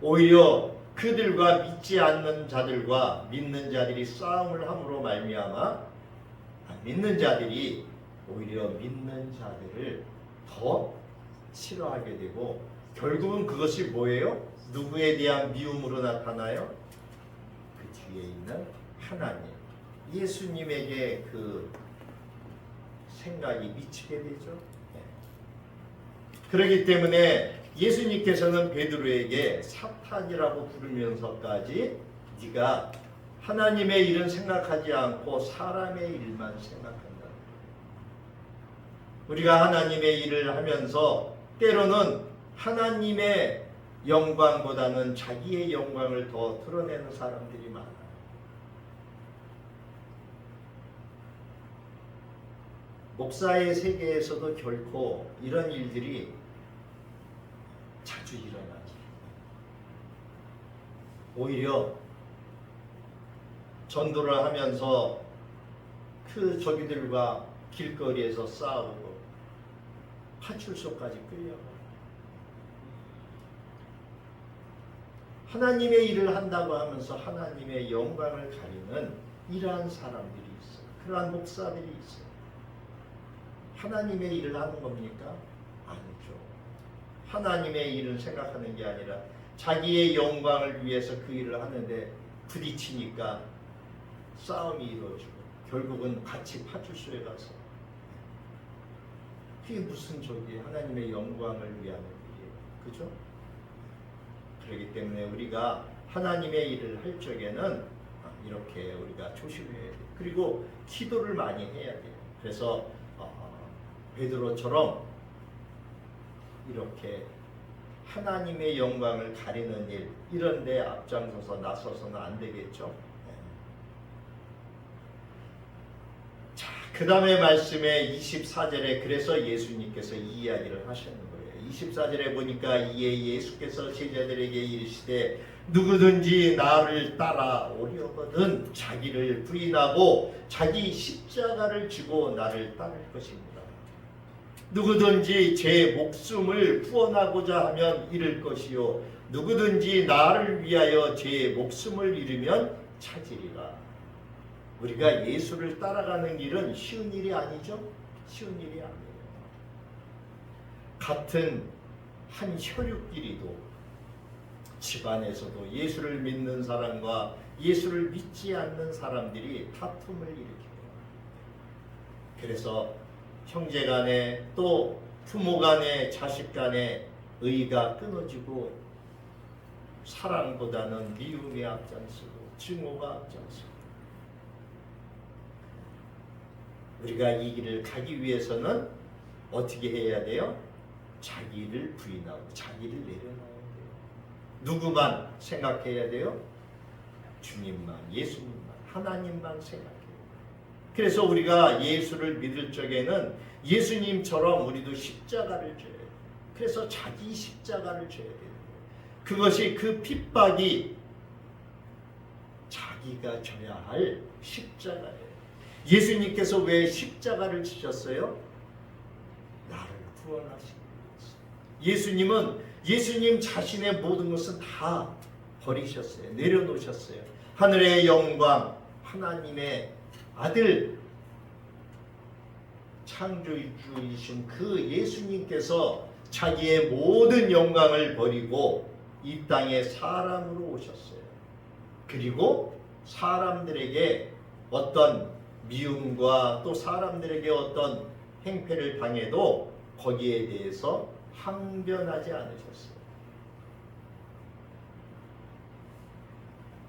오히려 그들과 믿지 않는 자들과 믿는 자들이 싸움을 함으로 말미암아 믿는 자들이 오히려 믿는 자들을 더 싫어하게 되고, 결국은 그것이 뭐예요? 누구에 대한 미움으로 나타나요? 그 뒤에 있는 하나님, 예수님에게 그 생각이 미치게 되죠. 그렇기 때문에 예수님께서는 베드로에게 사탄이라고 부르면서까지 네가 하나님의 일은 생각하지 않고 사람의 일만 생각한다. 우리가 하나님의 일을 하면서 때로는 하나님의 영광보다는 자기의 영광을 더 드러내는 사람들이 많아요. 목사의 세계에서도 결코 이런 일들이 자주 일어나죠. 오히려 전도를 하면서 그 저기들과 길거리에서 싸우고 파출소까지 끌려가고, 하나님의 일을 한다고 하면서 하나님의 영광을 가리는 이러한 사람들이 있어요. 그러한 목사들이 있어요. 하나님의 일을 하는 겁니까? 아니죠. 하나님의 일을 생각하는 게 아니라 자기의 영광을 위해서 그 일을 하는데 부딪히니까 싸움이 이루어지고 결국은 같이 파출소에 가서, 그게 무슨 저기 하나님의 영광을 위한 일이에요. 그죠? 그렇기 때문에 우리가 하나님의 일을 할 적에는 이렇게 우리가 조심해야 돼요. 그리고 기도를 많이 해야 돼요. 그래서 베드로처럼 이렇게 하나님의 영광을 가리는 일, 이런 데 앞장서서 나서서는 안 되겠죠. 자, 그 다음에 말씀에 24절에 그래서 예수님께서 이 이야기를 하시는 거예요. 24절에 보니까 이에 예수께서 제자들에게 이르시되 누구든지 나를 따라오려거든 자기를 부인하고 자기 십자가를 지고 나를 따를 것입니다. 누구든지 제 목숨을 구원하고자 하면 잃을 것이요 누구든지 나를 위하여 제 목숨을 잃으면 찾으리라. 우리가 예수를 따라가는 길은 쉬운 일이 아니죠. 쉬운 일이 아니에요. 같은 한 혈육끼리도 집안에서도 예수를 믿는 사람과 예수를 믿지 않는 사람들이 다툼을 일으켜요. 그래서 형제 간에 또 부모 간에 자식 간에 의가 끊어지고 사랑보다는 미움이 앞장서고 증오가 앞장서고, 우리가 이 길을 가기 위해서는 어떻게 해야 돼요? 자기를 부인하고 자기를 내려놔야 돼요. 누구만 생각해야 돼요? 주님만, 예수님만, 하나님만 생각해요. 그래서 우리가 예수를 믿을 적에는 예수님처럼 우리도 십자가를 져야 돼요. 그래서 자기 십자가를 져야 돼요. 그것이 그 핍박이 자기가 져야 할 십자가예요. 예수님께서 왜 십자가를 지셨어요? 나를 구원하시기 위해서. 예수님은 예수님 자신의 모든 것은 다 버리셨어요. 내려놓으셨어요. 하늘의 영광, 하나님의 아들, 창조주이신 그 예수님께서 자기의 모든 영광을 버리고 이 땅에 사람으로 오셨어요. 그리고 사람들에게 어떤 미움과 또 사람들에게 어떤 행패를 당해도 거기에 대해서 항변하지 않으셨어요.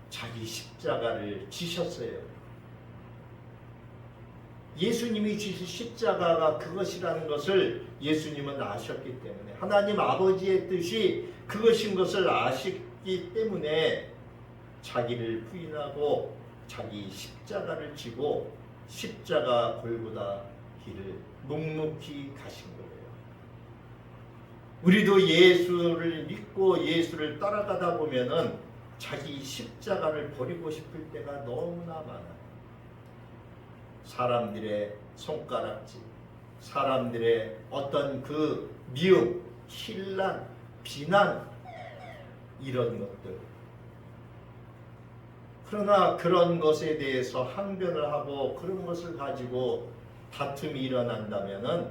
자기 십자가를 지셨어요. 예수님이 지신 십자가가 그것이라는 것을 예수님은 아셨기 때문에, 하나님 아버지의 뜻이 그것인 것을 아셨기 때문에 자기를 부인하고 자기 십자가를 지고 십자가 골고다 길을 묵묵히 가신 거예요. 우리도 예수를 믿고 예수를 따라가다 보면은 자기 십자가를 버리고 싶을 때가 너무나 많아요. 사람들의 손가락질, 사람들의 어떤 그 미움, 신란, 비난, 이런 것들. 그러나 그런 것에 대해서 항변을 하고 그런 것을 가지고 다툼이 일어난다면은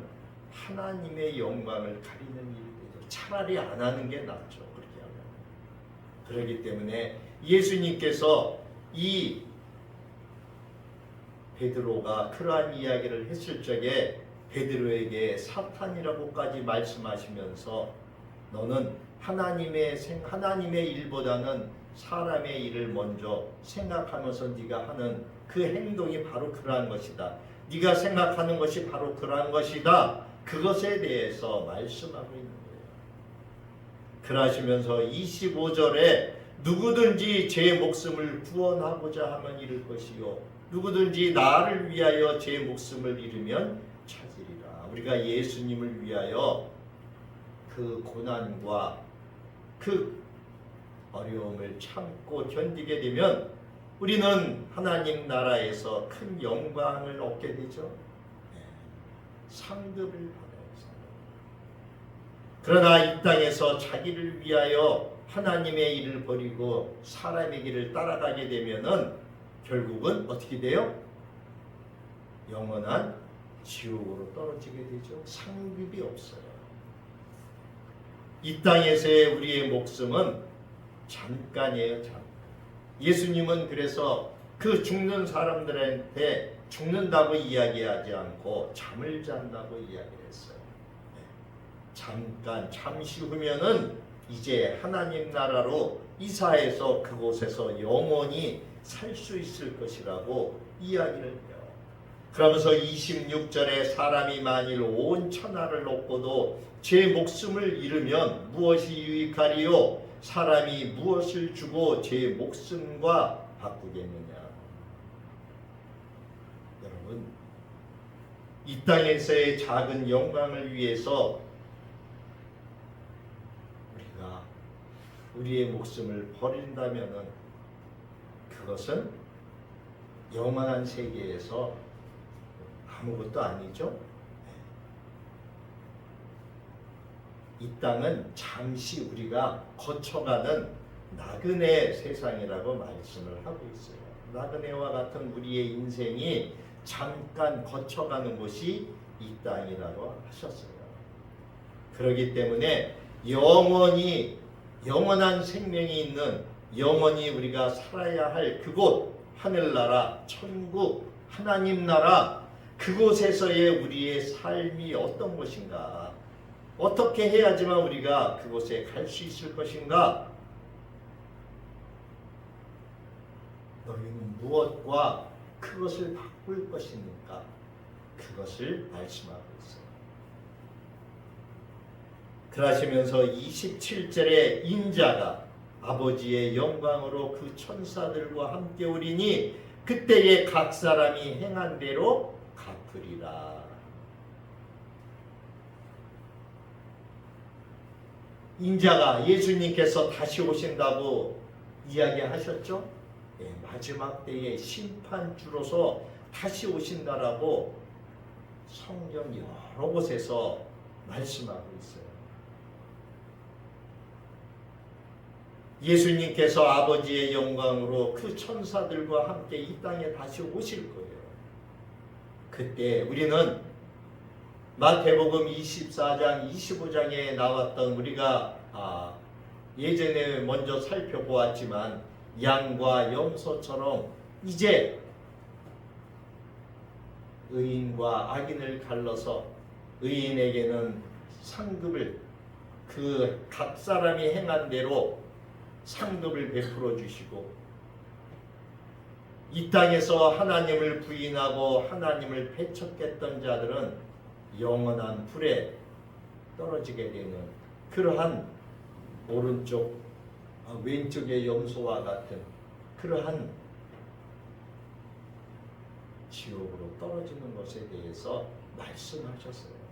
하나님의 영광을 가리는 일이 되죠. 차라리 안 하는 게 낫죠. 그렇게 하면. 그렇기 때문에 예수님께서 이 베드로가 그러한 이야기를 했을 적에 베드로에게 사탄이라고까지 말씀하시면서 너는 하나님의 일보다는 사람의 일을 먼저 생각하면서 네가 하는 그 행동이 바로 그러한 것이다. 네가 생각하는 것이 바로 그러한 것이다. 그것에 대해서 말씀하고 있는 거예요. 그러시면서 25절에 누구든지 제 목숨을 구원하고자 하면 잃을 것이요 누구든지 나를 위하여 제 목숨을 잃으면 찾으리라. 우리가 예수님을 위하여 그 고난과 그 어려움을 참고 견디게 되면 우리는 하나님 나라에서 큰 영광을 얻게 되죠. 상급을 받아요. 그러나 이 땅에서 자기를 위하여 하나님의 일을 버리고 사람의 길을 따라가게 되면은 결국은 어떻게 돼요? 영원한 지옥으로 떨어지게 되죠. 상급이 없어요. 이 땅에서의 우리의 목숨은 잠깐이에요. 잠깐. 예수님은 그래서 그 죽는 사람들한테 죽는다고 이야기하지 않고 잠을 잔다고 이야기를 했어요. 잠깐 잠시 후면은 이제 하나님 나라로 이사해서 그곳에서 영원히 살 수 있을 것이라고 이야기를 해요. 그러면서 26절에 사람이 만일 온 천하를 얻고도 제 목숨을 잃으면 무엇이 유익하리요? 사람이 무엇을 주고 제 목숨과 바꾸겠느냐? 여러분, 이 땅에서의 작은 영광을 위해서 우리가 우리의 목숨을 버린다면은 그것은 영원한 세계에서 아무것도 아니죠. 이 땅은 잠시 우리가 거쳐가는 나그네 세상이라고 말씀을 하고 있어요. 나그네와 같은 우리의 인생이 잠깐 거쳐가는 곳이 이 땅이라고 하셨어요. 그렇기 때문에 영원한 생명이 있는 영원히 우리가 살아야 할 그곳 하늘나라, 천국, 하나님 나라 그곳에서의 우리의 삶이 어떤 것인가? 어떻게 해야지만 우리가 그곳에 갈 수 있을 것인가? 너희는 무엇과 그것을 바꿀 것입니까? 그것을 말씀하고 있어요. 그러시면서 27절에 인자가 아버지의 영광으로 그 천사들과 함께 오리니 그때에 각 사람이 행한 대로 갚으리라. 인자가 예수님께서 다시 오신다고 이야기하셨죠? 네, 마지막 때에 심판주로서 다시 오신다라고 성경 여러 곳에서 말씀하고 있어요. 예수님께서 아버지의 영광으로 그 천사들과 함께 이 땅에 다시 오실 거예요. 그때 우리는 마태복음 24장, 25장에 나왔던 우리가 예전에 먼저 살펴보았지만 양과 염소처럼 이제 의인과 악인을 갈라서 의인에게는 상급을 그 각 사람이 행한 대로 상급을 베풀어 주시고 이 땅에서 하나님을 부인하고 하나님을 배척했던 자들은 영원한 불에 떨어지게 되는 그러한 오른쪽 왼쪽의 염소와 같은 그러한 지옥으로 떨어지는 것에 대해서 말씀하셨어요.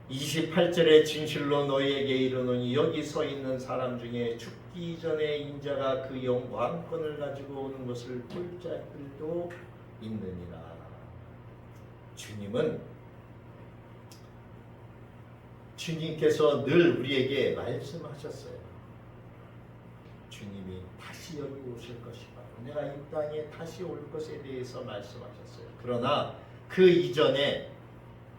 28절에 진실로 너희에게 이르노니 여기 서 있는 사람 중에 죽기 전에 인자가 그 영광권을 가지고 오는 것을 볼 자들도 있느니라. 주님께서 늘 우리에게 말씀하셨어요. 주님이 다시 여기 오실 것이다. 내가 이 땅에 다시 올 것에 대해서 말씀하셨어요. 그러나 그 이전에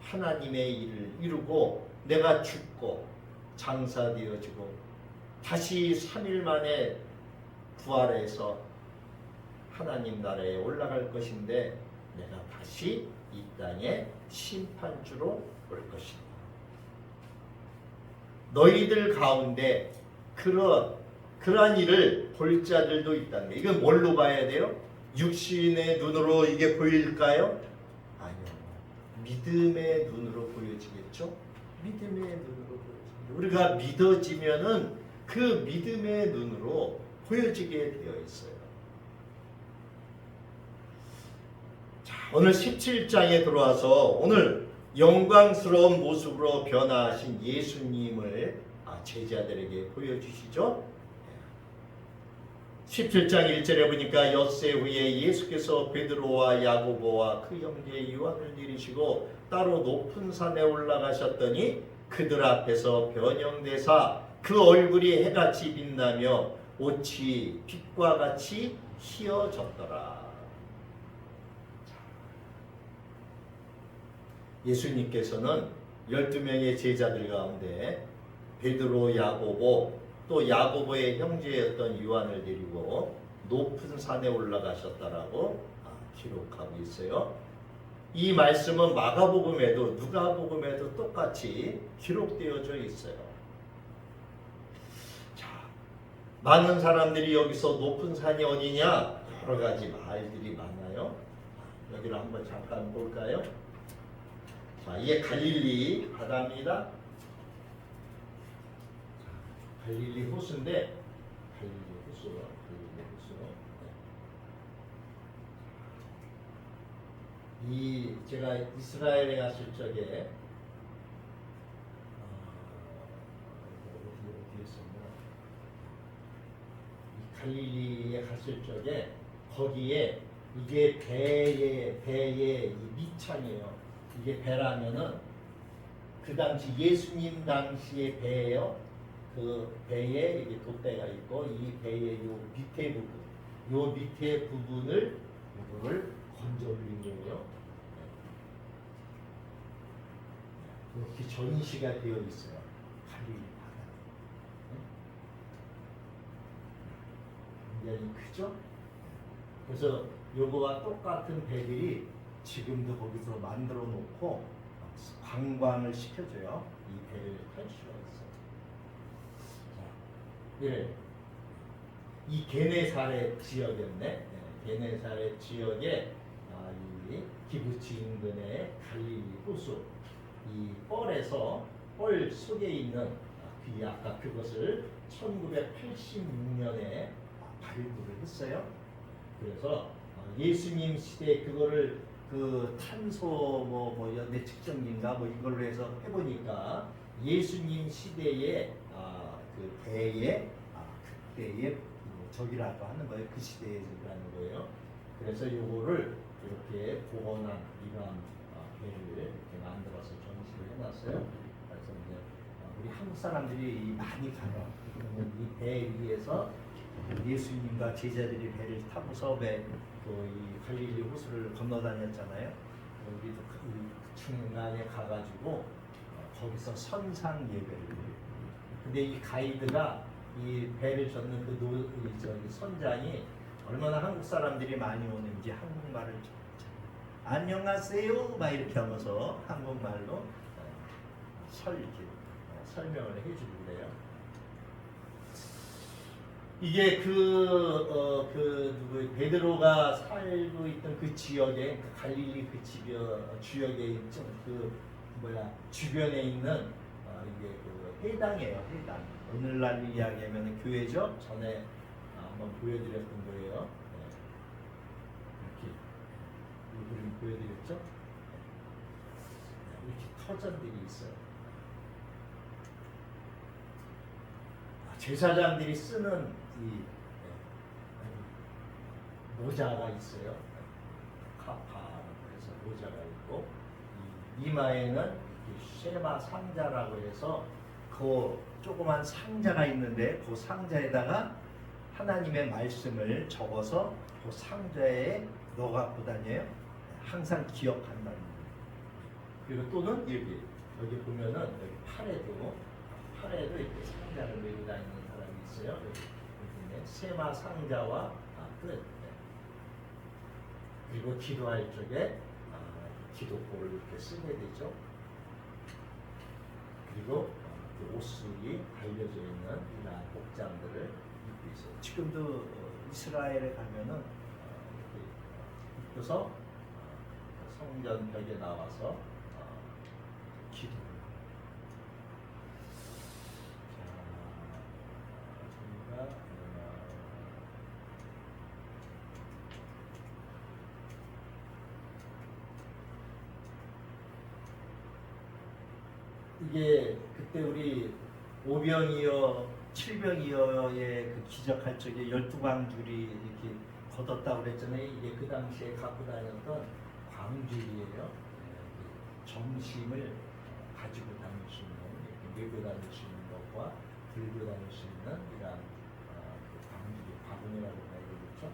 하나님의 일을 이루고 내가 죽고 장사되어지고 다시 3일 만에 부활해서 하나님 나라에 올라갈 것인데 내가 다시 이 땅에 심판주로 올 것이다. 너희들 가운데 그러한 일을 볼 자들도 있다는 거예요. 이건 뭘로 봐야 돼요? 육신의 눈으로 이게 보일까요? 아니요. 믿음의 눈으로 보여지겠죠? 믿음의 눈으로 보여지겠죠. 우리가 믿어지면은 그 믿음의 눈으로 보여지게 되어 있어요. 자, 오늘 17장에 들어와서 오늘 영광스러운 모습으로 변화하신 예수님을 제자들에게 보여주시죠. 17장 1절에 보니까 엿새 후에 예수께서 베드로와 야고보와 그 형제 요한을 내리시고 따로 높은 산에 올라가셨더니 그들 앞에서 변형되사 그 얼굴이 해같이 빛나며 옷이 빛과 같이 희어졌더라. 예수님께서는 12명의 제자들 가운데 베드로, 야고보, 또 야고보의 형제였던 요한을 데리고 높은 산에 올라가셨다라고 기록하고 있어요. 이 말씀은 마가복음에도 누가복음에도 똑같이 기록되어져 있어요. 자, 많은 사람들이 여기서 높은 산이 어디냐? 여러 가지 말들이 많아요. 여기를 한번 잠깐 볼까요? 자, 이게 갈릴리 바다입니다. 갈릴리 호수인데 갈릴리 호수. 이 제가 이스라엘에 갔을 적에 어디에 있었나? 이 갈릴리에 갔을 적에 거기에 이게 배의 이 밑창이에요. 이게 배라면은 그 당시 예수님 당시의 배예요. 그 배에 이게 돛대가 있고 이 배의 요 밑에 부분을 이걸 건져 올린 거예요. 이렇게 전시가 되어 있어요. 갈릴리 바다. 굉장히 크죠? 그래서 요거와 똑같은 배들이 지금도 거기서 만들어 놓고 관광을 시켜줘요. 이 배를 탈 수가 있어요. 자, 예. 이 게네사렛 지역이었네. 게네사렛 지역에 이 기브치 인근의 갈릴리 호수, 이 뻘 속에 있는 그 아까 그것을 1986년에 발굴을 했어요. 그래서 예수님 시대 그거를 그 탄소 연내 측정기인가 이걸로 해서 해보니까 예수님 시대의 그 배의 그때의 적이라고 하는 거예요. 그 시대의 적이라는 거예요. 그래서 요거를 이렇게 복원한 이러한 배를 이렇게 만들어서 전시를 해놨어요. 그래서 이제 우리 한국 사람들이 많이 가요. 그러면 이 배 위에서 예수님과 제자들이 배를 타고서 이 갈릴리 호수를 건너다녔잖아요. 우리도 그 중간에 가가지고 거기서 선상 예배를. 근데 이 가이드가 이 배를 젓는 그 선장이 얼마나 한국 사람들이 많이 오는지 한국말을 안녕하세요 막 이렇게 하면서 한국말로 설명을 해주고 그래요. 이게 베드로가 살고 있던 그 지역에 그 갈릴리 그 지역에 있죠. 주변에 있는 이게 그 회당이에요. 회당. 오늘날 이야기하면 교회죠. 전에 한번 보여드렸던 거예요. 이렇게 이 그림 보여드렸죠. 이렇게 터전들이 있어요. 제사장들이 쓰는 이 모자가 있어요. 카파라고 해서 모자가 있고 이마에는 이렇게 쉐마 상자라고 해서 그 조그만 상자가 있는데 그 상자에다가 하나님의 말씀을 적어서 그 상자에 넣어 갖고 다녀요. 항상 기억한다는 거예요. 그리고 또는 여기 보면은 여기 팔에도 이렇게 상자를 메고 다니는 사람이 있어요. 여기 세마 상자와 끝. 그리고 기도할 적에 기도포를 이렇게 쓰게 되죠. 그리고 그 옷이 달려져 있는 이러한 복장들을 입고 있어요. 지금도 이스라엘에 가면은 이렇게 입고서 성전 벽에 나와서 기도. 자, 저희가 이게 그때 우리 오병이어, 칠병이어의 그 기적할 적에 12광줄이 이렇게 걷었다고 그랬잖아요. 이게 그 당시에 갖고 다녔던 광줄이에요. 정심을 가지고 다닐 수 있는, 이렇게 메고 다닐 수 있는 것과 들고 다닐 수 있는 이러한 광줄이, 바구니라고 해야 되겠죠.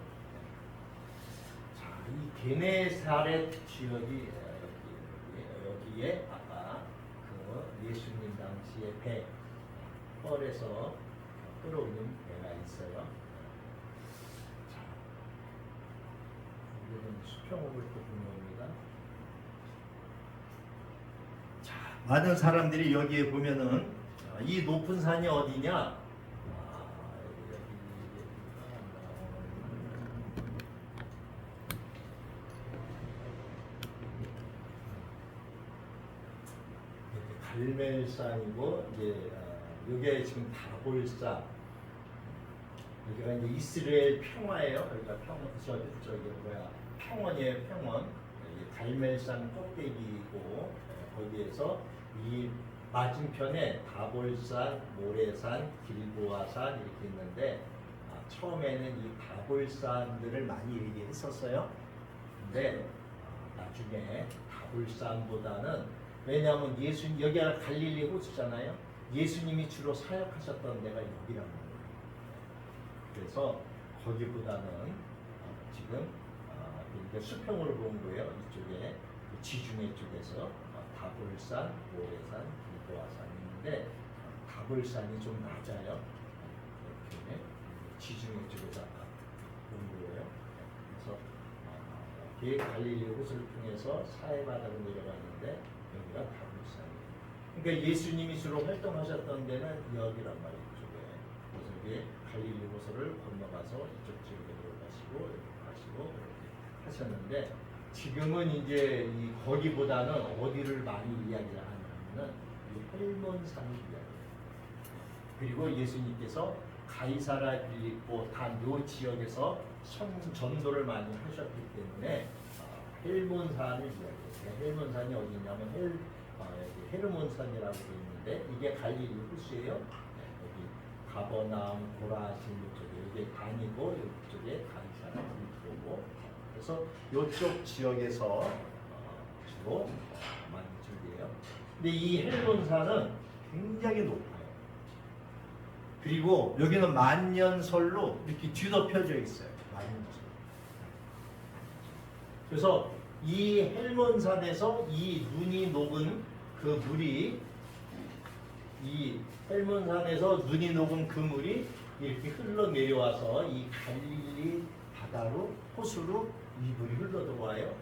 자, 이 게네사렛 지역이 여기에 예수님 당시에 배, 뻘에서 끌어오는 배가 있어요. 자, 우리는 수평으로 또 보는 겁니다. 자, 많은 사람들이 여기에 보면은 이 높은 산이 어디냐? 갈멜산이고 이제 이게 지금 다볼산. 여기가 이제 이스라엘 평화예요. 여기가 평원이에요. 평원. 여기 갈멜산 꼭대기이고 거기에서 이 맞은편에 다볼산, 모래산, 길보아산 이렇게 있는데 처음에는 이 다볼산들을 많이 얘기했었어요. 근데 나중에 다볼산보다는 왜냐하면 여기가 갈릴리 호수잖아요. 예수님이 주로 사역하셨던 데가 여기라는 거예요. 그래서 거기보다는 지금 수평으로 본 거예요. 이쪽에 지중해 쪽에서 다볼산, 모래산, 길보아산이 있는데 다볼산이 좀 낮아요. 이렇게 지중해 쪽에서 본 거예요. 그래서 갈릴리 호수를 통해서 사해바다로 내려갔는데 여기가 다볼산이에요. 그러니까 예수님이 주로 활동하셨던 데는 여기란 말이에요. 이쪽에. 그래서 이게 갈릴리 호수를 건너가서 이쪽 지역에 들어가시고 이렇게 가시고 이렇게 하셨는데 지금은 이제 거기보다는 어디를 많이 이야기를 하냐면은 이 헬몬산을 이야기해요. 그리고 예수님께서 가이사라 빌립보 요 지역에서 전도를 많이 하셨기 때문에 헬몬산을 이야기해요. 헬몬산이 어디냐면 헤르몬산이라고 되어 있는데 이게 갈릴리 호수예요. 여기 가버나움, 고라신 이쪽에 이게 단이고 이쪽에 가이사라 빌립보고 그래서 이쪽 지역에서 주로 많이 줄이에요. 근데 이 헬몬산은 굉장히 높아요. 그리고 여기는 만년설로 이렇게 뒤덮여져 있어요. 만년설. 그래서 이 헬몬산에서 이 눈이 녹은 그 물이 이 헬몬산에서 눈이 녹은 그 물이 이렇게 흘러내려와서 이 갈릴리 바다로 호수로 이 물이 흘러들어와요.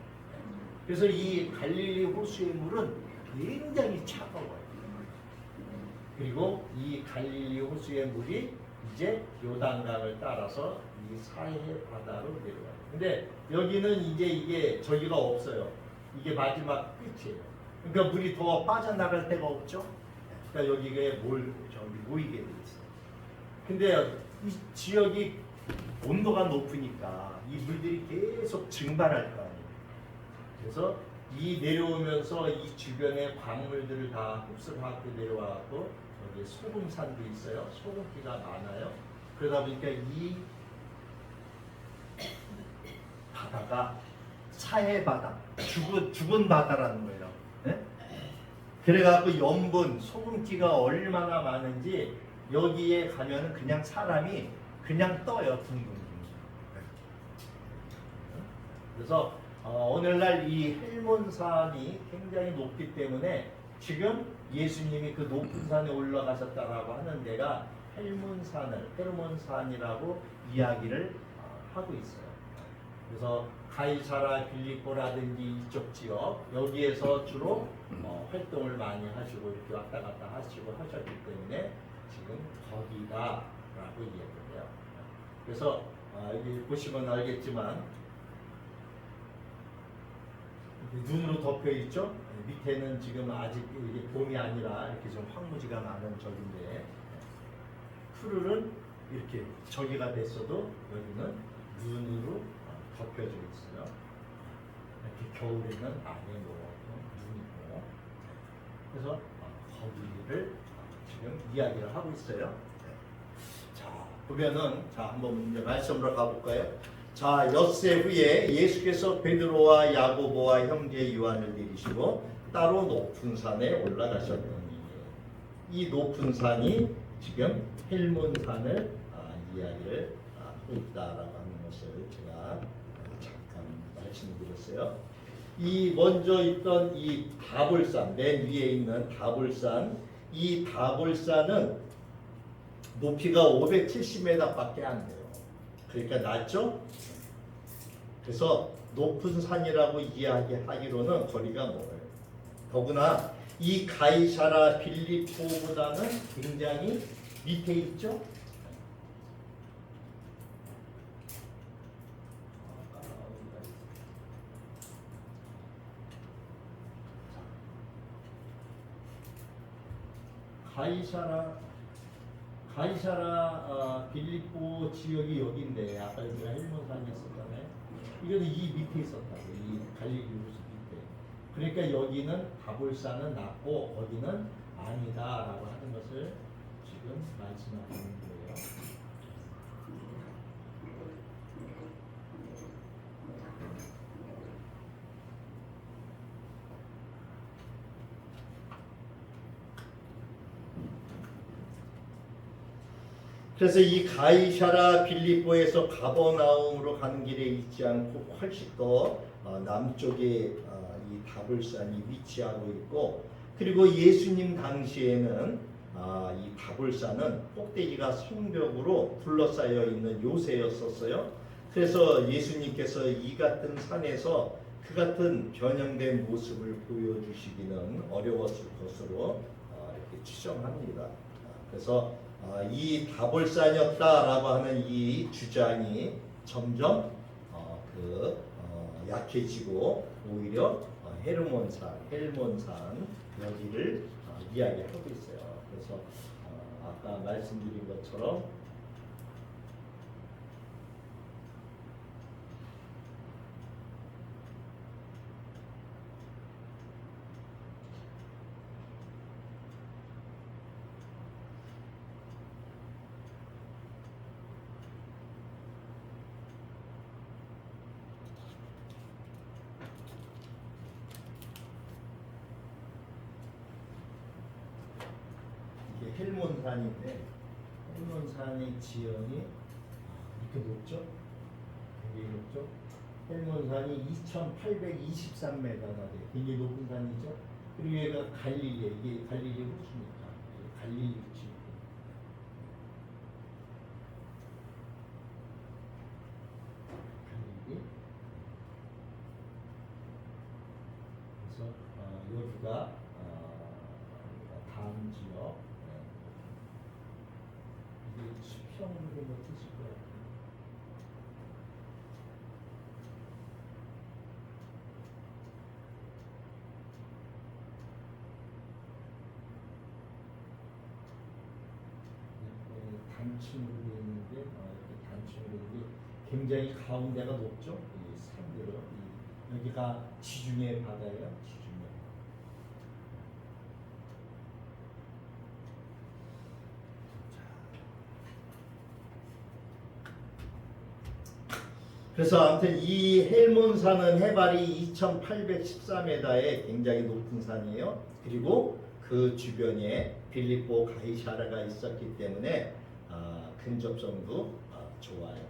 그래서 이 갈릴리 호수의 물은 굉장히 차가워요. 그리고 이 갈릴리 호수의 물이 이제 요단강을 따라서 이 사해 바다로 내려와요. 근데 여기는 이제 이게 저기가 없어요. 이게 마지막 끝이에요. 그러니까 물이 더 빠져나갈 데가 없죠. 그러니까 여기에 모이게 돼 있어요. 근데 이 지역이 온도가 높으니까 이 물들이 계속 증발할 거 아니에요. 그래서 이 내려오면서 이 주변의 광물들을 다 흡수하고 내려와서 여기 소금산도 있어요. 소금기가 많아요. 그러다 보니까 이 바다가 사해 바다, 죽은 바다라는 거예요. 네? 그래갖고 염분, 소금기가 얼마나 많은지 여기에 가면은 그냥 사람이 그냥 떠요, 둥둥둥. 그래서 오늘날 이 헬몬산이 굉장히 높기 때문에 지금 예수님이 그 높은 산에 올라가셨다라고 하는 데가 헬몬산이라고 이야기를 하고 있어요. 그래서 가이사라 빌립보라든지 이쪽 지역 여기에서 주로 활동을 많이 하시고 이렇게 왔다 갔다 하시고 하셨기 때문에 지금 거기다라고 이야기를 해요. 그래서 여기 보시면 알겠지만 눈으로 덮여 있죠. 밑에는 지금 아직 이게 봄이 아니라 이렇게 좀 황무지가 많은 저기인데 푸르른 이렇게 저기가 됐어도 여기는 눈으로 덮여져 있어요. 이렇게 겨울에는 안에 눈이고 그래서 거기를 지금 이야기를 하고 있어요. 자 보면은 자 한번 이제 말씀으로 가볼까요? 자 엿새 후에 예수께서 베드로와 야고보와 형제 요한을 내리시고 따로 높은 산에 올라가셨더니 이 높은 산이 지금 헬몬산을 이야기를 하고 있다라고 하는 것을 제가 잠깐 말씀드렸어요. 이 먼저 있던 이 다볼산 맨 위에 있는 다볼산 이 다볼산은 높이가 570m밖에 안 돼요. 그러니까 낮죠? 그래서 높은 산이라고 이야기하기로는 거리가 멀어요. 더구나 이 가이사라 빌립보보다는 굉장히 밑에 있죠? 가이사라 빌립보 지역이 여기인데 아까 우리가 헬몬산이었었잖아요. 이거는 이 밑에 있었다고 이 갈릴리 호수 밑에. 그러니까 여기는 다볼산은 낮고 거기는 아니다라고 하는 것을 지금 말씀하는 거예요. 그래서 이 가이사라 빌립보에서 가버나움으로 가는 길에 있지 않고 훨씬 더 남쪽에 이 다볼산이 위치하고 있고 그리고 예수님 당시에는 이 다볼산은 꼭대기가 성벽으로 둘러싸여 있는 요새였었어요. 그래서 예수님께서 이 같은 산에서 그 같은 변형된 모습을 보여주시기는 어려웠을 것으로 이렇게 추정합니다. 그래서 이 다볼산이었다라고 하는 이 주장이 점점 약해지고 오히려 헬몬산 여기를 이야기하고 있어요. 그래서 아까 말씀드린 것처럼 헬몬산인데 헬몬산의 지형이 이렇게 높죠? 굉장히 높죠? 헬몬산이 2,823m가 돼요. 굉장히 높은 산이죠? 그리고 얘가 갈릴리, 이게 갈릴리 호수니까 갈릴리 지역. 갈릴리. 그래서 여기가 다음 지역. 수평으로 뭐 뜻일 것 같아요. 단층으로 되어 있는데 이렇게 단층으로 이게 굉장히 가운데가 높죠. 이 산들은 여기가 지중해 바다예요. 지중해. 그래서 아무튼 이 헬몬산은 해발이 2814m에 굉장히 높은 산이에요. 그리고 그 주변에 빌립보 가이사라가 있었기 때문에 근접성도 좋아요.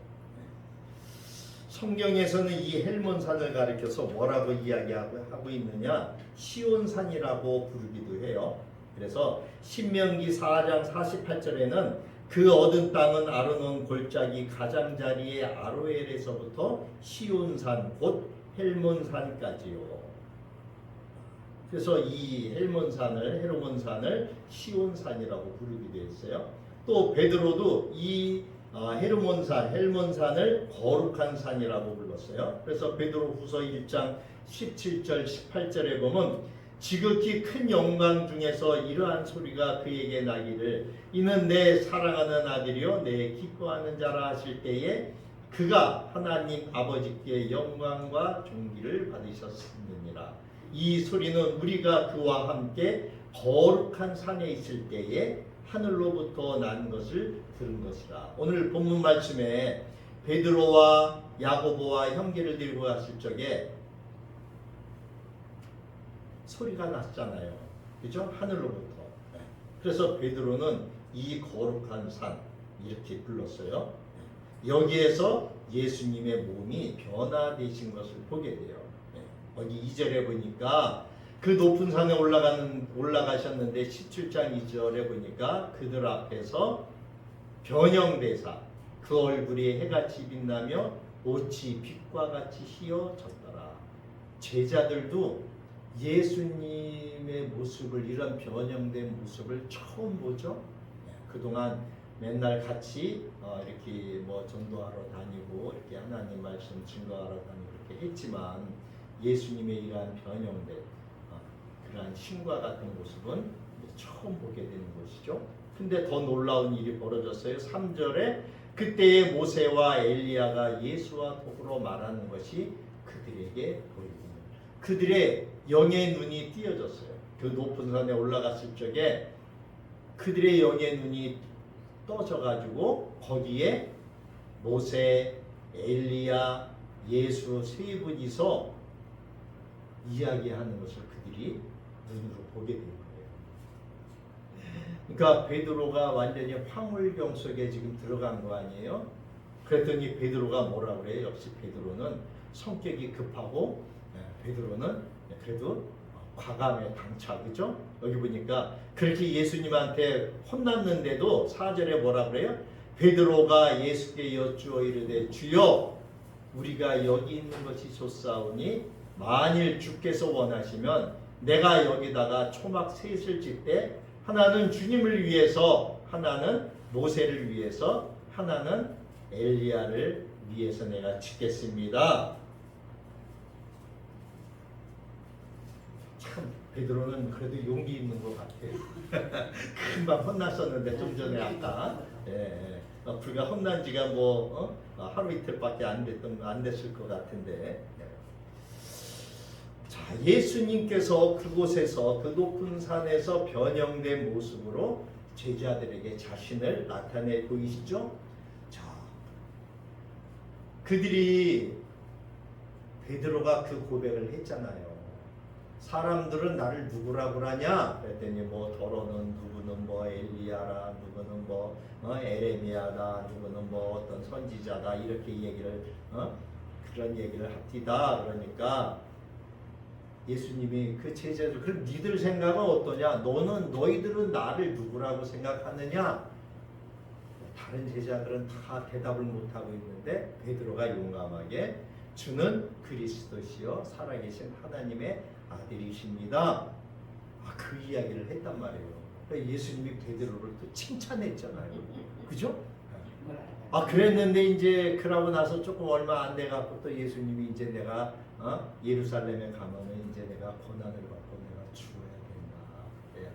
성경에서는 이 헬몬산을 가리켜서 뭐라고 이야기하고 있느냐, 시온산이라고 부르기도 해요. 그래서 신명기 4장 48절에는 그 얻은 땅은 아르논 골짜기 가장자리의 아로엘에서부터 시온산 곧 헬몬산까지요. 그래서 이 헤르몬산을 시온산이라고 부르기도 했어요. 또 베드로도 이 헬몬산을 거룩한 산이라고 불렀어요. 그래서 베드로후서 1장 17절 18절에 보면 지극히 큰 영광 중에서 이러한 소리가 그에게 나기를 이는 내 사랑하는 아들이요 내 기뻐하는 자라 하실 때에 그가 하나님 아버지께 영광과 존귀를 받으셨느니라. 이 소리는 우리가 그와 함께 거룩한 산에 있을 때에 하늘로부터 난 것을 들은 것이라. 오늘 본문 말씀에 베드로와 야고보와 형제를 들고 갔을 적에 소리가 났잖아요. 그죠? 하늘로부터. 그래서 베드로는 이 거룩한 산 이렇게 불렀어요. 여기에서 예수님의 몸이 변화되신 것을 보게 돼요. 여기 2절에 보니까 그 높은 산에 올라가셨는데 17장 2절에 보니까 그들 앞에서 변형되사 그 얼굴이 해같이 빛나며 옷이 빛과 같이 휘어졌더라. 제자들도 예수님의 모습을, 이런 변형된 모습을 처음 보죠. 그동안 맨날 같이 이렇게 뭐 전도하러 다니고 이렇게 하나님 말씀 증거하러 다니고 이렇게 했지만 예수님의 이러한 변형된 그러한 신과 같은 모습은 처음 보게 되는 것이죠. 근데 더 놀라운 일이 벌어졌어요. 3절에 그때의 모세와 엘리야가 예수와 더불어 말하는 것이 그들에게 보이고 그들의 영의 눈이 띄어졌어요. 그 높은 산에 올라갔을 적에 그들의 영의 눈이 떠져가지고 거기에 모세, 엘리야, 예수 세 분이서 이야기하는 것을 그들이 눈으로 보게 된 거예요. 그러니까 베드로가 완전히 황홀경 속에 지금 들어간 거 아니에요? 그랬더니 베드로가 뭐라 그래요? 역시 베드로는 성격이 급하고 베드로는 그래도 과감해 당차, 그죠? 여기 보니까 그렇게 예수님한테 혼났는데도 4절에 뭐라 그래요? 베드로가 예수께 여쭈어 이르되 주여 우리가 여기 있는 것이 좋사오니 만일 주께서 원하시면 내가 여기다가 초막 셋을 짓되 하나는 주님을 위해서, 하나는 모세를 위해서, 하나는 엘리야를 위해서 내가 짓겠습니다. 참 베드로는 그래도 용기 있는 것 같아요. 금방 혼났었는데 좀 전에 아까 불과 혼난 지가 하루 이틀밖에 안 됐을 것 같은데. 자, 예수님께서 그곳에서 그 높은 산에서 변형된 모습으로 제자들에게 자신을 나타내 보이시죠? 자, 그들이 베드로가 그 고백을 했잖아요. 사람들은 나를 누구라고 하냐? 그랬더니 뭐 더러는 누구는 뭐 엘리야라, 누구는 뭐 에레미야다, 누구는 뭐 어떤 선지자다 이렇게 얘기를 그런 얘기를 합디다. 그러니까 예수님이 그 제자들, 그럼 니들 생각은 어떠냐? 너희들은 나를 누구라고 생각하느냐? 다른 제자들은 다 대답을 못하고 있는데 베드로가 용감하게 주는 그리스도시요 살아계신 하나님의 아들이십니다. 그 이야기를 했단 말이에요. 그러니까 예수님이 베드로를 또 칭찬했잖아요. 그죠? 그랬는데 이제 그러고 나서 조금 얼마 안 돼 갖고 또 예수님이 이제 내가 예루살렘에 가면은 이제 내가 고난을 받고 내가 죽어야 된다.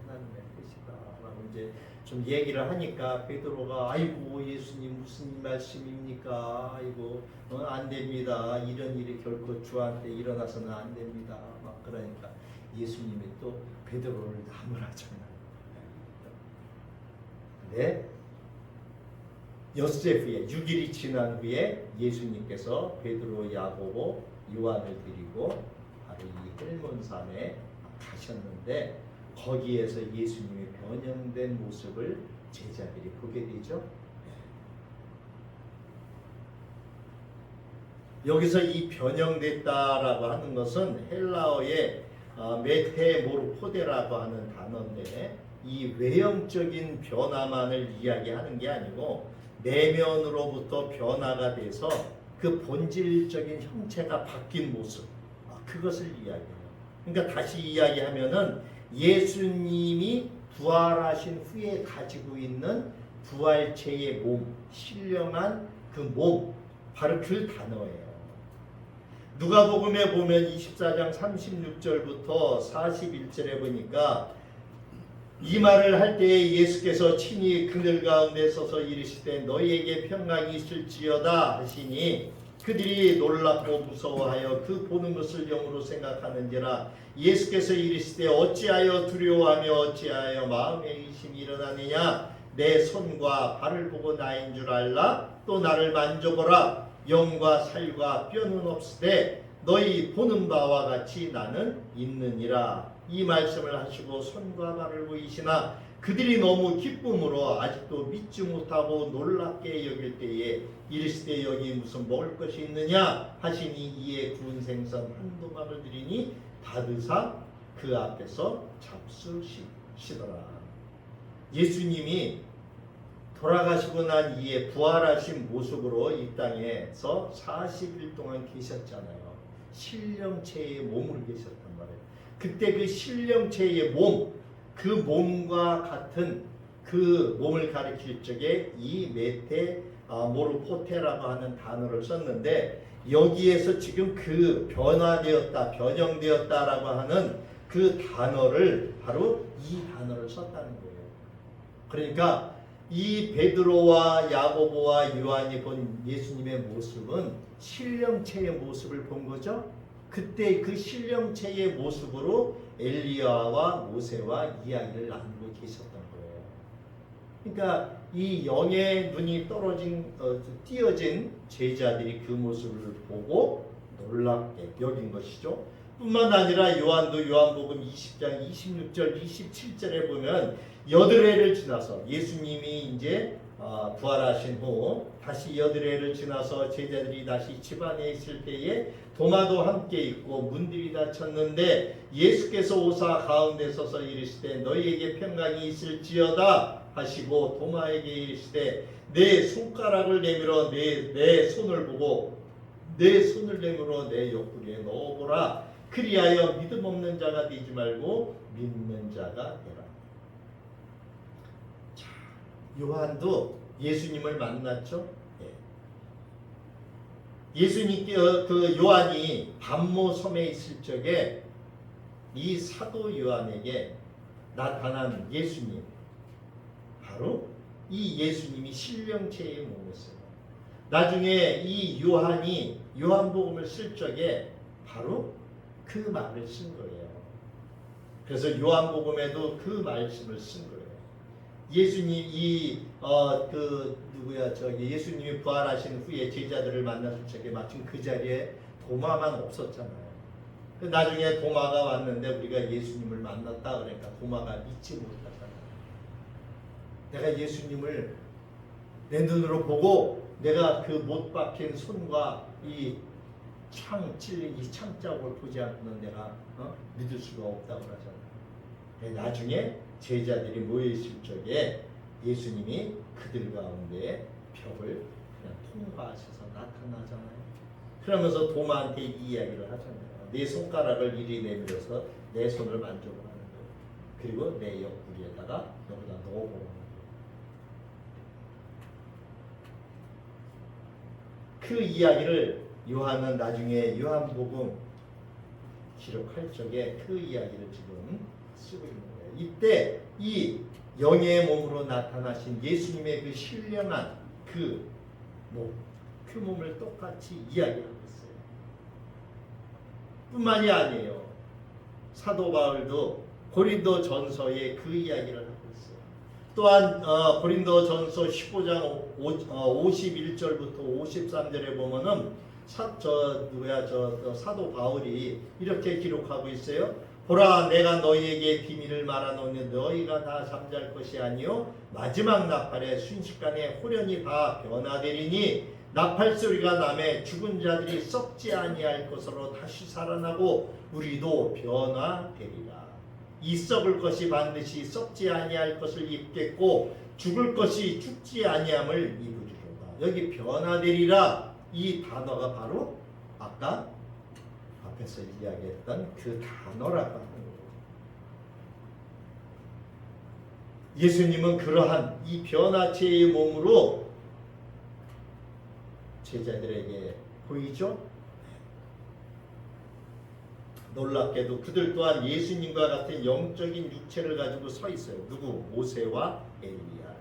하나님의 뜻이다. 라고 이제 좀 얘기를 하니까 베드로가 아이고 예수님 무슨 말씀입니까? 아이고 안 됩니다. 이런 일이 결코 주한테 일어나서는 안 됩니다. 막 그러니까 예수님이 또 베드로를 나무라잖아요. 네. 엿새 후에 6일이 지난 후에 예수님께서 베드로, 야고보, 요한을 데리고 바로 이 헬몬산에 가셨는데 거기에서 예수님의 변형된 모습을 제자들이 보게 되죠. 여기서 이 변형됐다라고 하는 것은 헬라어의 메테모르포데라고 하는 단어인데 이 외형적인 변화만을 이야기하는 게 아니고 내면으로부터 변화가 돼서 그 본질적인 형체가 바뀐 모습, 그것을 이야기해요. 그러니까 다시 이야기하면은 예수님이 부활하신 후에 가지고 있는 부활체의 몸, 신령한 그 몸, 바로 그 단어예요. 누가복음에 보면 24장 36절부터 41절에 보니까 이 말을 할 때에 예수께서 친히 그들 가운데 서서 이르시되 너희에게 평강이 있을지어다 하시니 그들이 놀랍고 무서워하여 그 보는 것을 영으로 생각하는지라. 예수께서 이르시되 어찌하여 두려워하며 어찌하여 마음에 의심이 일어나느냐. 내 손과 발을 보고 나인 줄 알라. 또 나를 만져보라. 영과 살과 뼈는 없으되 너희 보는 바와 같이 나는 있느니라. 이 말씀을 하시고 손과 발을 보이시나 그들이 너무 기쁨으로 아직도 믿지 못하고 놀랍게 여길 때에 이르시되 여기 무슨 먹을 것이 있느냐 하시니 이에 구운 생선 한두 마리를 드리니 받으사 그 앞에서 잡수시더라. 예수님이 돌아가시고 난 이에 부활하신 모습으로 이 땅에서 40일 동안 계셨잖아요. 신령체의 몸으로 계셨단 말이에요. 그때 그 신령체의 몸, 그 몸과 같은 그 몸을 가리킬 적에 이 메테모르포테라고 하는 단어를 썼는데 여기에서 지금 그 변화되었다, 변형되었다라고 하는 그 단어를 바로 이 단어를 썼다는 거예요. 그러니까 이 베드로와 야고보와 요한이 본 예수님의 모습은 신령체의 모습을 본 거죠. 그때 그 신령체의 모습으로 엘리야와 모세와 이야기를 나누고 계셨던 거예요. 그러니까 이 영의 눈이 띄어진 제자들이 그 모습을 보고 놀랍게 여긴 것이죠. 뿐만 아니라 요한도 요한복음 20장 26절 27절에 보면 8해를 지나서 예수님이 이제 부활하신 후 다시 8해를 지나서 제자들이 다시 집안에 있을 때에 도마도 함께 있고 문들이 닫혔는데 예수께서 오사 가운데 서서 이르시되 너희에게 평강이 있을지어다 하시고 도마에게 이르시되 내 손가락을 내밀어 내 손을 보고 내 손을 내밀어 내 옆구리에 넣어보라. 그리하여 믿음 없는 자가 되지 말고 믿는 자가 되라. 자, 요한도 예수님을 만났죠. 예수님께 그 요한이 반모 섬에 있을 적에 이 사도 요한에게 나타난 예수님, 바로 이 예수님이 신령체의 몸이었어요. 나중에 이 요한이 요한복음을 쓸 적에 바로 그 말을 쓴 거예요. 그래서 요한복음에도 그 말씀을 쓴 거예요. 예수님 예수님이 부활하신 후에 제자들을 만났을 적에 마침 그 자리에 도마만 없었잖아요. 나중에 도마가 왔는데 우리가 예수님을 만났다 그러니까 도마가 믿지 못하잖아요. 내가 예수님을 내 눈으로 보고 내가 그 못 박힌 손과 이 창 찔린 이 창자국을 보지 않고는 내가 믿을 수가 없다고 하잖아요. 나중에 제자들이 모여 있을 적에 예수님이 그들 가운데 벽을 그냥 통과하셔서 나타나잖아요. 그러면서 도마한테 이 이야기를 하잖아요. 내 손가락을 이리 내밀어서 내 손을 만져보라는 거예요. 그리고 내 옆구리에다가 여기다 넣어보라는 거예요. 그 이야기를 요한은 나중에 요한복음 기록할 적에 그 이야기를 지금 쓰고 있는 거예요. 이때 이 영의 몸으로 나타나신 예수님의 그 신령한 그 몸, 그 몸을 똑같이 이야기하고 있어요. 뿐만이 아니에요. 사도 바울도 고린도 전서에 그 이야기를 하고 있어요. 또한 고린도전서 15장 51절부터 53절에 보면은 사도 바울이 이렇게 기록하고 있어요. 보라, 내가 너희에게 비밀을 말하노니 너희가 다 잠잘 것이 아니요 마지막 나팔에 순식간에 호련히 다 변화되리니 나팔 소리가 나매 죽은 자들이 썩지 아니할 것으로 다시 살아나고 우리도 변화되리라. 이 썩을 것이 반드시 썩지 아니할 것을 입겠고 죽을 것이 죽지 아니함을 입으리로다. 여기 변화되리라, 이 단어가 바로 아까 앞에서 이야기했던 그 단어라고 하는 거예요. 예수님은 그러한 이 변화체의 몸으로 제자들에게 보이죠? 놀랍게도 그들 또한 예수님과 같은 영적인 육체를 가지고 서 있어요. 누구? 모세와 엘리야.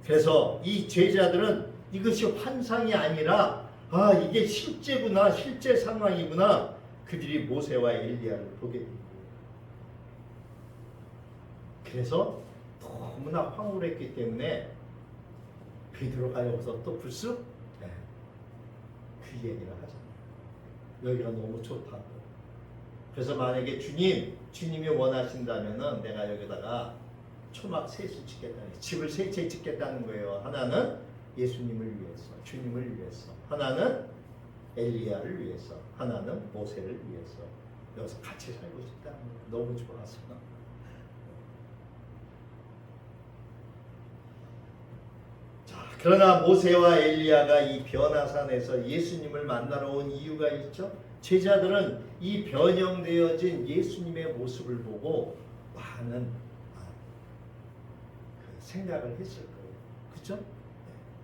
그래서 이 제자들은 이것이 환상이 아니라 이게 실제구나, 실제 상황이구나. 그들이 모세와 엘리야를 보게 됩니다. 그래서 너무나 황홀했기 때문에 베드로가 여기서 또 불쑥 그 얘기를 하잖아요. 여기가 너무 좋다고. 그래서 만약에 주님이 원하신다면은 내가 여기다가 초막 셋을 짓겠다. 집을 세 채 짓겠다는 거예요. 하나는 예수님을 위해서, 주님을 위해서. 하나는 엘리야를 위해서. 하나는 모세를 위해서. 여기서 같이 살고 싶다는 거예요. 너무 좋아서. 그러나 모세와 엘리야가 이 변화산에서 예수님을 만나러 온 이유가 있죠. 제자들은 이 변형되어진 예수님의 모습을 보고 많은 생각을 했을 거예요. 그렇죠?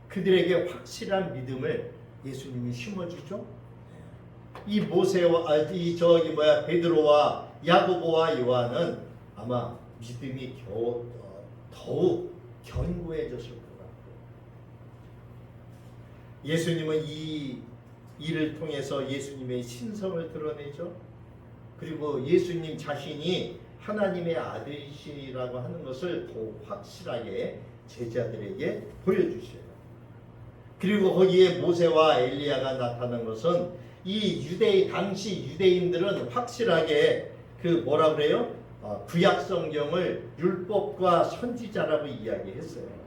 그들에게 확실한 믿음을 예수님이 심어주죠. 이 모세와 베드로와 야고보와 요한은 아마 믿음이 더욱 견고해졌을 거예요. 예수님은 이 일을 통해서 예수님의 신성을 드러내죠. 그리고 예수님 자신이 하나님의 아들이시라고 하는 것을 더욱 확실하게 제자들에게 보여주셔요. 그리고 거기에 모세와 엘리야가 나타난 것은 이 당시 유대인들은 확실하게 뭐라 그래요? 구약 성경을 율법과 선지자라고 이야기했어요.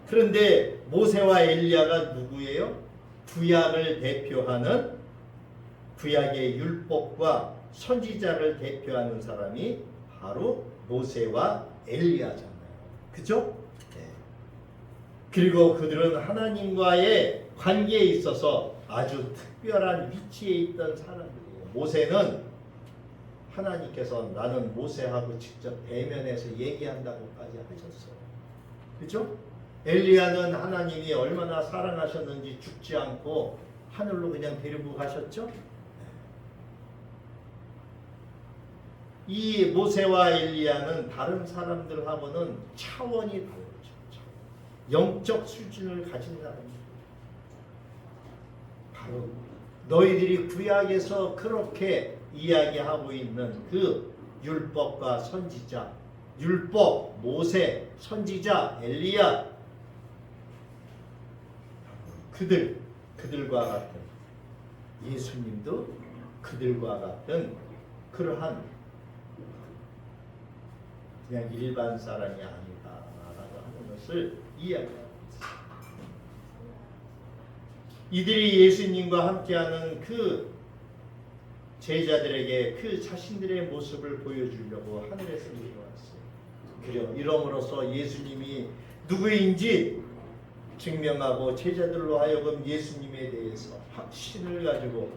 그런데 모세와 엘리야가 누구예요? 구약을 대표하는, 구약의 율법과 선지자를 대표하는 사람이 바로 모세와 엘리야잖아요. 그죠? 네. 그리고 그들은 하나님과의 관계에 있어서 아주 특별한 위치에 있던 사람들이에요. 모세는 하나님께서 나는 모세하고 직접 대면해서 얘기한다고까지 하셨어요. 그죠? 엘리야는 하나님이 얼마나 사랑하셨는지 죽지 않고 하늘로 그냥 데리고 가셨죠? 이 모세와 엘리야는 다른 사람들하고는 차원이 다르죠. 영적 수준을 가진 사람입니다. 바로 너희들이 구약에서 그렇게 이야기하고 있는 그 율법과 선지자, 율법, 모세, 선지자, 엘리야, 그들과 같은, 예수님도 그들과 같은 그러한 그냥 일반 사람이 아니다라고 하는 것을 이야기합니다. 이들이 예수님과 함께하는 그 제자들에게 그 자신들의 모습을 보여주려고 하늘에서 내려왔어요. 이러므로써 예수님이 누구인지 증명하고 제자들로 하여금 예수님에 대해서 확신을 가지고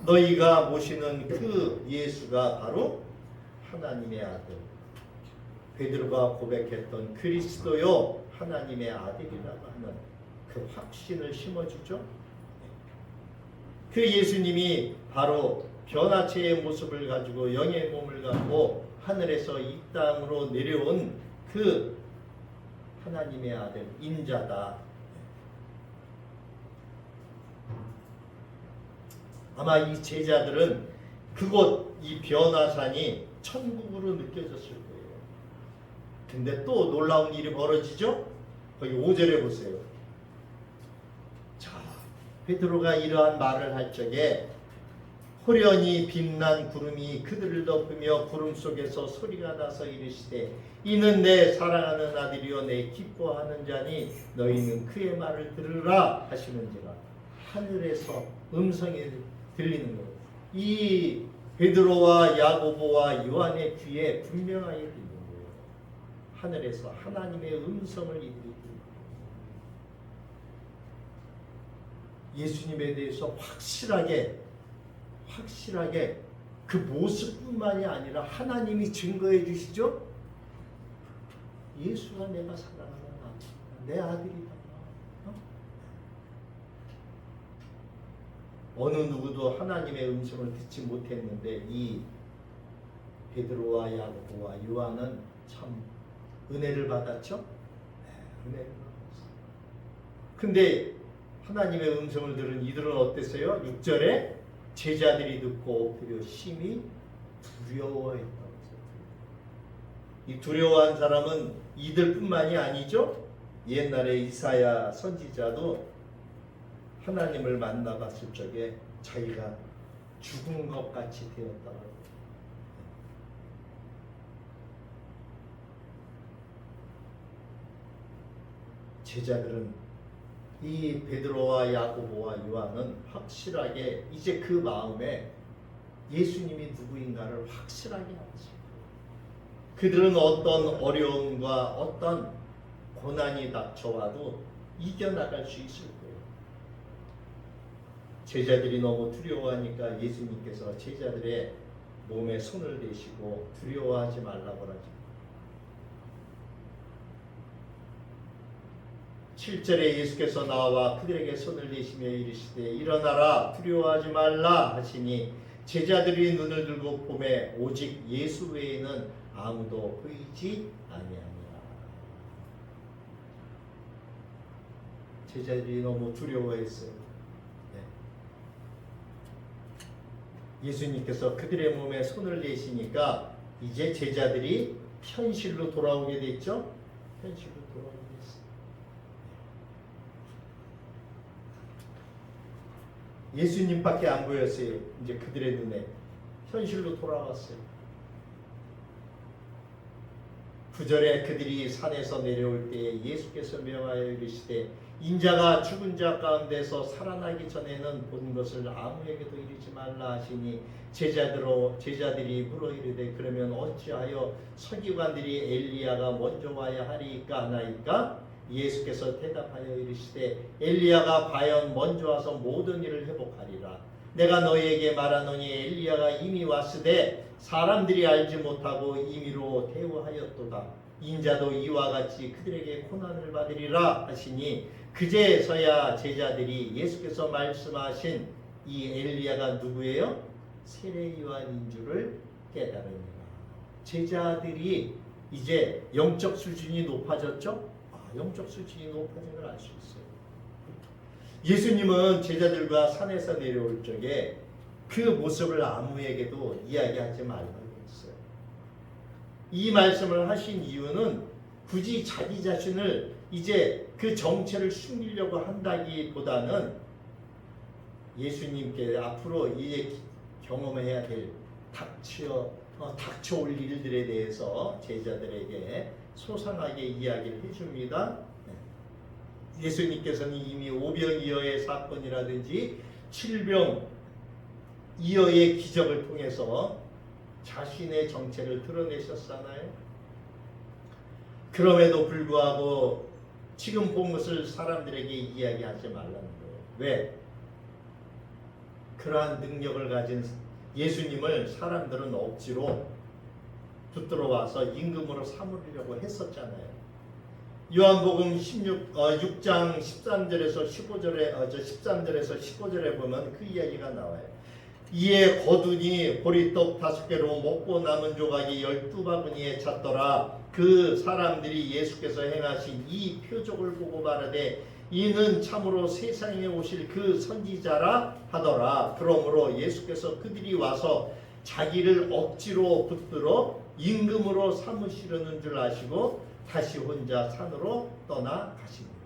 너희가 모시는 그 예수가 바로 하나님의 아들, 베드로가 고백했던 그리스도요 하나님의 아들이라고 하는 그 확신을 심어주죠. 그 예수님이 바로 변화체의 모습을 가지고 영의 몸을 갖고 하늘에서 이 땅으로 내려온 그 하나님의 아들, 인자다. 아마 이 제자들은 그곳 이 변화산이 천국으로 느껴졌을 거예요. 근데 또 놀라운 일이 벌어지죠. 거기 5절에 보세요. 자, 베드로가 이러한 말을 할 적에 호련히 빛난 구름이 그들을 덮으며 구름 속에서 소리가 나서 이르시되 이는 내 사랑하는 아들이요 내 기뻐하는 자니 너희는 그의 말을 들으라 하시는지라. 하늘에서 음성이 들리는 거예요. 이 베드로와 야고보와 요한의 귀에 분명하게 들리는 거예요. 하늘에서 하나님의 음성을 이들이 예수님에 대해서 확실하게 그 모습뿐만이 아니라 하나님이 증거해 주시죠. 예수가 내가 사랑하는 내 아들이다. 어느 누구도 하나님의 음성을 듣지 못했는데 이 베드로와 야고보와 요한은 참 은혜를 받았죠. 네, 은혜를 받았어요. 근데 하나님의 음성을 들은 이들은 어땠어요? 6절에 제자들이 듣고 엎드려 심히 두려워했다고 했어요. 이 두려워한 사람은 이들뿐만이 아니죠. 옛날에 이사야 선지자도 하나님을 만나봤을 적에 자기가 죽은 것 같이 되었다고. 제자들은 이 베드로와 야고보와 요한은 확실하게 이제 그 마음에 예수님이 누구인가를 확실하게 알았어요. 그들은 어떤 어려움과 어떤 고난이 닥쳐와도 이겨나갈 수 있을 거예요. 제자들이 너무 두려워하니까 예수님께서 제자들의 몸에 손을 대시고 두려워하지 말라고 하죠. 7절에 예수께서 나와 그들에게 손을 내시며 이르시되 일어나라 두려워하지 말라 하시니 제자들이 눈을 들고 보매 오직 예수 외에는 아무도 보이지 아니하니라. 제자들이 너무 두려워했어요. 예수님께서 그들의 몸에 손을 내시니까 이제 제자들이 현실로 돌아오게 됐죠. 현실로 돌아오게 됐어요. 예수님밖에 안 보였어요. 이제 그들의 눈에 현실로 돌아왔어요. 9절에 그들이 산에서 내려올 때에 예수께서 명하여 이르시되 인자가 죽은 자 가운데서 살아나기 전에는 본 것을 아무에게도 이르지 말라 하시니 제자들이 물어 이르되 그러면 어찌하여 서기관들이 엘리야가 먼저 와야 하리까 하나이까? 예수께서 대답하여 이르시되 엘리야가 과연 먼저 와서 모든 일을 회복하리라. 내가 너희에게 말하노니 엘리야가 이미 왔으되 사람들이 알지 못하고 임의로 대우하였도다. 인자도 이와 같이 그들에게 고난을 받으리라 하시니 그제서야 제자들이 예수께서 말씀하신 이 엘리야가 누구예요? 세례 요한인 줄을 깨달으니라. 제자들이 이제 영적 수준이 높아졌죠? 영적 수준이 높아진 걸 알 수 있어요. 예수님은 제자들과 산에서 내려올 적에 그 모습을 아무에게도 이야기하지 말라고 했어요. 이 말씀을 하신 이유는 굳이 자기 자신을 이제 그 정체를 숨기려고 한다기보다는 예수님께 앞으로 이제 경험해야 될 닥쳐올 일들에 대해서 제자들에게 소상하게 이야기를 해줍니다. 예수님께서는 이미 오병이어의 사건이라든지 칠병이어의 기적을 통해서 자신의 정체를 드러내셨잖아요. 그럼에도 불구하고 지금 본 것을 사람들에게 이야기하지 말라는 거예요. 왜? 그러한 능력을 가진 예수님을 사람들은 억지로 붙들어 와서 임금으로 삼으려고 했었잖아요. 요한복음 6장 13절에서 15절에 보면 그 이야기가 나와요. 이에 거두니 보리떡 5개로 먹고 남은 조각이 12바구니에 찼더라. 그 사람들이 예수께서 행하신 이 표적을 보고 말하되 이는 참으로 세상에 오실 그 선지자라 하더라. 그러므로 예수께서 그들이 와서 자기를 억지로 붙들어 임금으로 삼으시려는 줄 아시고 다시 혼자 산으로 떠나가십니다.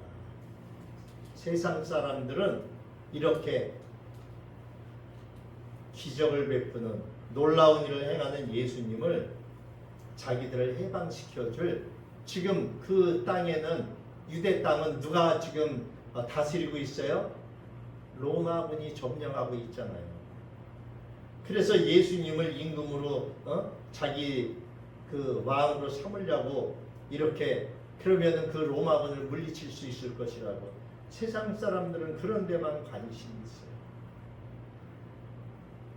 세상 사람들은 이렇게 기적을 베푸는 놀라운 일을 행하는 예수님을 자기들을 해방시켜줄, 지금 그 땅에는, 유대 땅은 누가 지금 다스리고 있어요? 로마군이 점령하고 있잖아요. 그래서 예수님을 임금으로 자기 그 왕으로 삼으려고 이렇게, 그러면은 그 로마군을 물리칠 수 있을 것이라고. 세상 사람들은 그런 데만 관심이 있어요.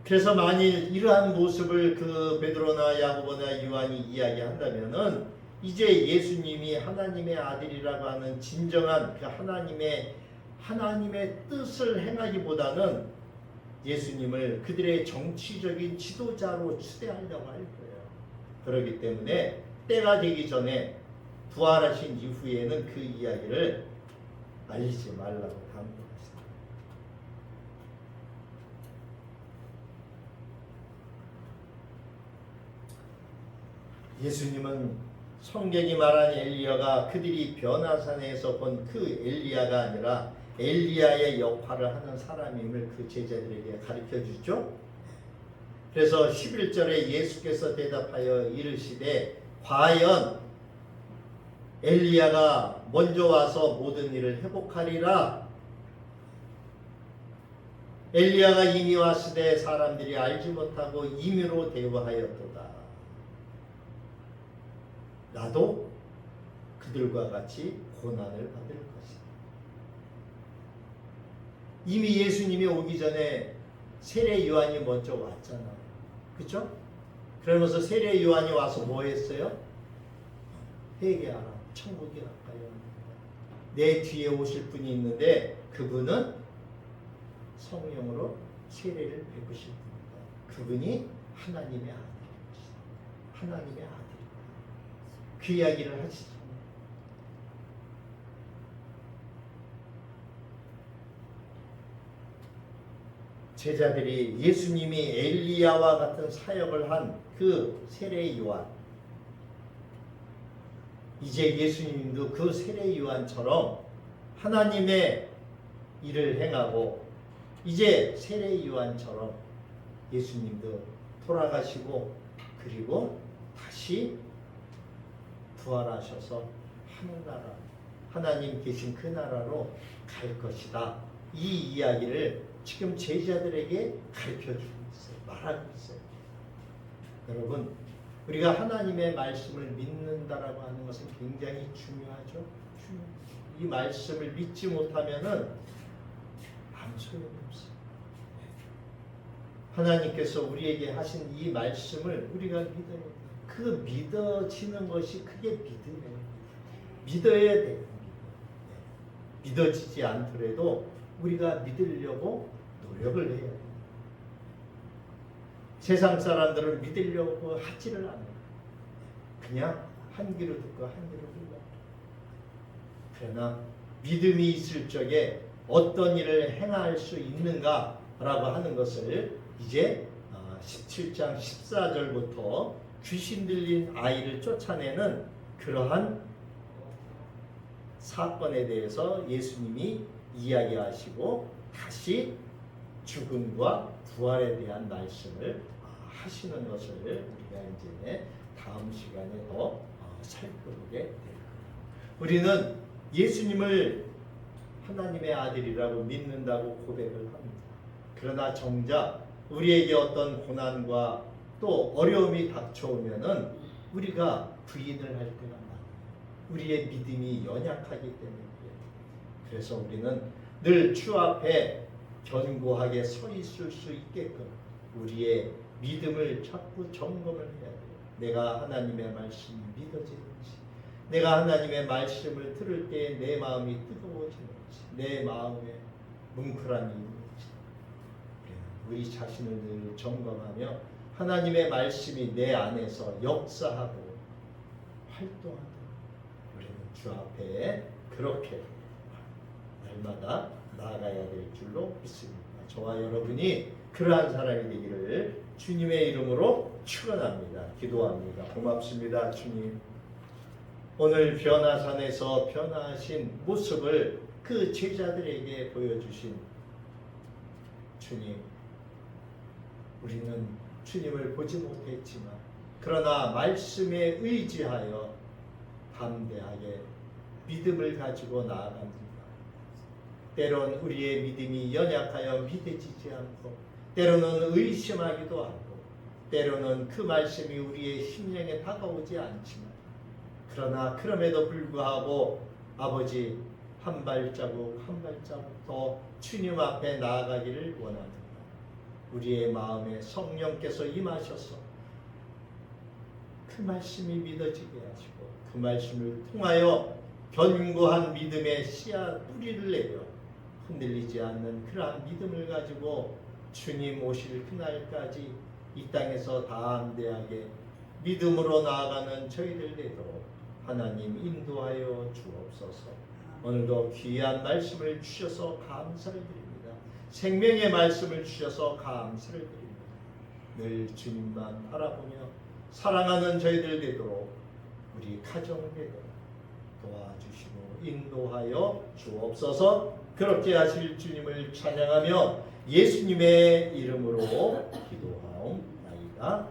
그래서 만일 이러한 모습을 그 베드로나 야고보나 요한이 이야기한다면은 이제 예수님이 하나님의 아들이라고 하는 진정한 그 하나님의 뜻을 행하기보다는 예수님을 그들의 정치적인 지도자로 추대하려고 할 거예요. 그렇기 때문에 때가 되기 전에, 부활하신 이후에는 그 이야기를 알리지 말라고 당부했습니다. 예수님은 성경이 말한 엘리야가 그들이 변화산에서 본 그 엘리야가 아니라 엘리야의 역할을 하는 사람임을 그 제자들에게 가르쳐 주죠. 그래서 11절에 예수께서 대답하여 이르시되 과연 엘리야가 먼저 와서 모든 일을 회복하리라. 엘리야가 이미 왔으되 사람들이 알지 못하고 임의로 대우하였도다. 나도 그들과 같이 고난을 받을 것이다. 이미 예수님이 오기 전에 세례 요한이 먼저 왔잖아요. 그렇죠? 그러면서 세례 요한이 와서 뭐 했어요? 회개하라. 천국이 가까이 옵니다. 내 뒤에 오실 분이 있는데 그분은 성령으로 세례를 베푸실 분입니다. 그분이 하나님의 아들입니다. 하나님의 아들. 그 이야기를 하시죠. 제자들이 예수님이 엘리야와 같은 사역을 한 그 세례 요한, 이제 예수님도 그 세례 요한처럼 하나님의 일을 행하고, 이제 세례 요한처럼 예수님도 돌아가시고 그리고 다시 부활하셔서 하늘나라, 하나님 계신 그 나라로 갈 것이다. 이 이야기를 지금 제자들에게 가르쳐주고 있어요. 말하고 있어요. 여러분, 우리가 하나님의 말씀을 믿는다라고 하는 것은 굉장히 중요하죠. 이 말씀을 믿지 못하면은 아무 소용이 없어요. 하나님께서 우리에게 하신 이 말씀을 우리가 믿어야 돼요. 그 믿어지는 것이 그게 믿음이에요. 믿어야 돼요. 믿어지지 않더라도 우리가 믿으려고 노력을 해야 돼요. 세상 사람들은 믿으려고 하지를 않아요. 그냥 한 귀로 듣고 한 귀로 들어요. 그러나 믿음이 있을 적에 어떤 일을 행할 수 있는가라고 하는 것을 이제 17장 14절부터 귀신 들린 아이를 쫓아내는 그러한 사건에 대해서 예수님이 이야기하시고 다시 죽음과 부활에 대한 말씀을 하시는 것을 우리가 이제 다음 시간에 더 살펴보게 될 거예요. 우리는 예수님을 하나님의 아들이라고 믿는다고 고백을 합니다. 그러나 정작 우리에게 어떤 고난과 또 어려움이 닥쳐오면은 우리가 부인을 할 때가 많아요. 우리의 믿음이 연약하기 때문에. 그래서 우리는 늘 주 앞에 견고하게 서 있을 수 있게끔 우리의 믿음을 자꾸 점검을 해야 돼요. 내가 하나님의 말씀이 믿어지는지, 내가 하나님의 말씀을 들을 때 내 마음이 뜨거워지는지, 내 마음에 뭉클함이 있는지, 우리 자신을 늘 점검하며 하나님의 말씀이 내 안에서 역사하고 활동하도록 우리는 주 앞에 그렇게 날마다 나아가야 될 줄로 믿습니다. 저와 여러분이 그러한 사람이 되기를 주님의 이름으로 축원합니다. 기도합니다. 고맙습니다, 주님. 오늘 변화산에서 변화하신 모습을 그 제자들에게 보여주신 주님, 우리는 주님을 보지 못했지만 그러나 말씀에 의지하여 담대하게 믿음을 가지고 나아갑니다. 때론 우리의 믿음이 연약하여 믿어지지 않고, 때로는 의심하기도 하고, 때로는 그 말씀이 우리의 심령에 다가오지 않지만, 그러나 그럼에도 불구하고 아버지 한 발자국 한 발자국 더 주님 앞에 나아가기를 원합니다. 우리의 마음에 성령께서 임하셔서 그 말씀이 믿어지게 하시고, 그 말씀을 통하여 견고한 믿음의 씨앗 뿌리를 내려 흔들리지 않는 그러한 믿음을 가지고 주님 오실 그날까지 이 땅에서 담대하게 믿음으로 나아가는 저희들 되도록 하나님 인도하여 주옵소서. 오늘도 귀한 말씀을 주셔서 감사를 드립니다. 생명의 말씀을 주셔서 감사를 드립니다. 늘 주님만 바라보며 사랑하는 저희들 되도록 우리 가정 되도록 도와주시고 인도하여 주옵소서. 그렇게 하실 주님을 찬양하며 예수님의 이름으로 기도하옵나이다.